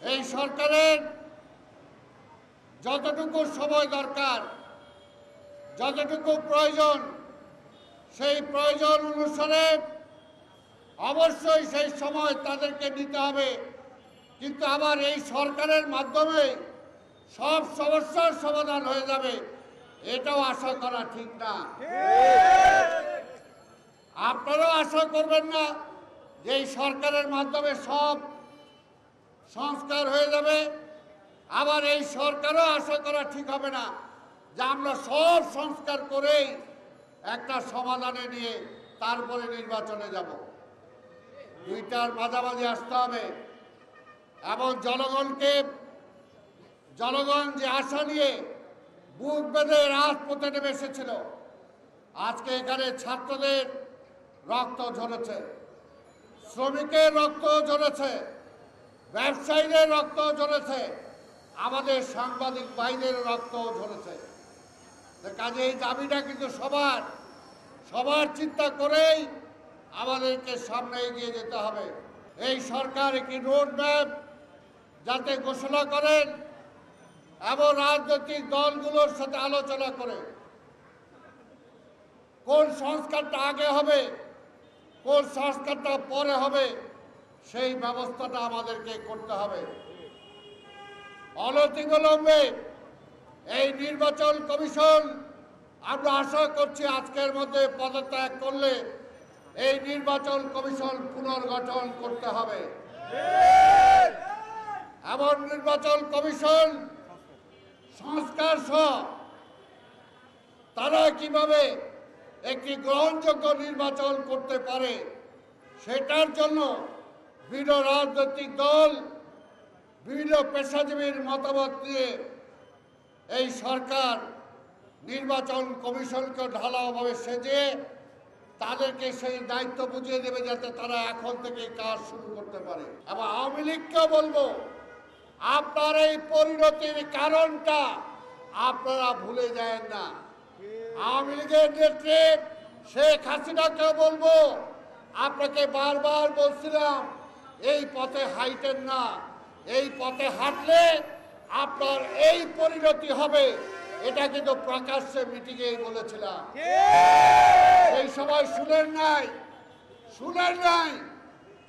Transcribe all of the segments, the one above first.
এই সরকারের যতটুকু সময় দরকার, যতটুকু প্রয়োজন, সেই প্রয়োজন অনুসারে অবশ্যই সেই সময় তাদেরকে নিতে হবে। কিন্তু আবার এই সরকারের মাধ্যমে সব সমস্যার সমাধান হয়ে যাবে, এটাও আশা করা ঠিক না। আপনারাও আশা করবেন না যে এই সরকারের মাধ্যমে সব সংস্কার হয়ে যাবে। আবার এই সরকারও আশা করা ঠিক হবে না যে আমরা সব সংস্কার করেই একটা সমাধানে নিয়ে তারপরে নির্বাচনে যাব। দুইটার মাঝামাঝি আসতে হবে এবং জনগণ যে আশা নিয়ে বুক বেঁধে রাজপথে নেমে এসেছিল, আজকে এখানে ছাত্রদের রক্ত ঝরেছে, শ্রমিকের রক্ত ঝরেছে, ব্যবসায়ীদের রক্ত ঝরেছে, আমাদের সাংবাদিক ভাইদের রক্ত ঝরেছে। কাজে এই দাবিটা কিন্তু সবার চিন্তা করেই আমাদেরকে সামনে এগিয়ে যেতে হবে। এই সরকার একটি রোডম্যাপ যাতে ঘোষণা করেন এবং রাজনৈতিক দলগুলোর সাথে আলোচনা করে কোন সংস্কারটা আগে হবে, কোন সংস্কারটা পরে হবে, সেই ব্যবস্থাটা আমাদেরকে করতে হবে। অনতিবিলম্বে এই নির্বাচন কমিশন, আমরা আশা করছি আজকের মধ্যে পদত্যাগ করলে এই নির্বাচন কমিশন পুনর্গঠন করতে হবে। এমন নির্বাচন কমিশন সংস্কার সহ তারা কিভাবে একটি গ্রহণযোগ্য নির্বাচন করতে পারে, সেটার জন্য বিভিন্ন রাজনৈতিক দল, বিভিন্ন পেশাজীবীর মতামত নিয়ে এই সরকার নির্বাচন কমিশনকে ঢালাওভাবে সেজে তাদেরকে সেই দায়িত্ব বুঝিয়ে দেবে যাতে তারা এখন থেকে কাজ শুরু করতে পারে। এবং আওয়ামী লীগকে বলবো, আপনার এই পরিণতির কারণটা আপনারা ভুলে যায় না। আওয়ামী লীগের নেত্রী শেখ হাসিনাকে বলবো, আপনাকে বারবার বলছিলাম এই পথে হাইটেন না, এই পথে হাঁটলে আপনার এই পরিণতি হবে। এটা কিন্তু প্রকাশ্যে মিটিংয়ে বলেছিলাম। এই সময় শুনেন নাই।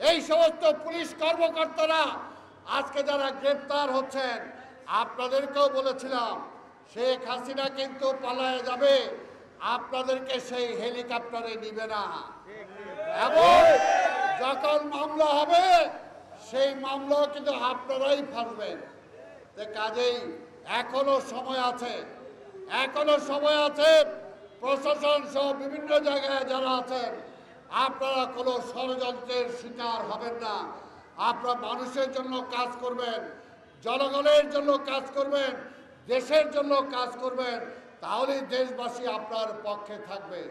এই সমস্ত পুলিশ কর্মকর্তারা আজকে যারা গ্রেপ্তার হচ্ছেন, আপনাদেরকেও বলেছিলাম শেখ হাসিনা কিন্তু পালায়ে যাবে, আপনাদেরকে সেই হেলিকপ্টারে নিবে না, এবং যখন মামলা হবে সেই মামলাও কিন্তু আপনারাই ফাঁসবেন। কাজেই এখনো সময় আছে। প্রশাসন সহ বিভিন্ন জায়গায় যারা আছেন, আপনারা কোনো ষড়যন্ত্রের শিকার হবেন না। আপনারা মানুষের জন্য কাজ করবেন, জনগণের জন্য কাজ করবেন, দেশের জন্য কাজ করবেন, তাহলেই দেশবাসী আপনার পক্ষে থাকবে।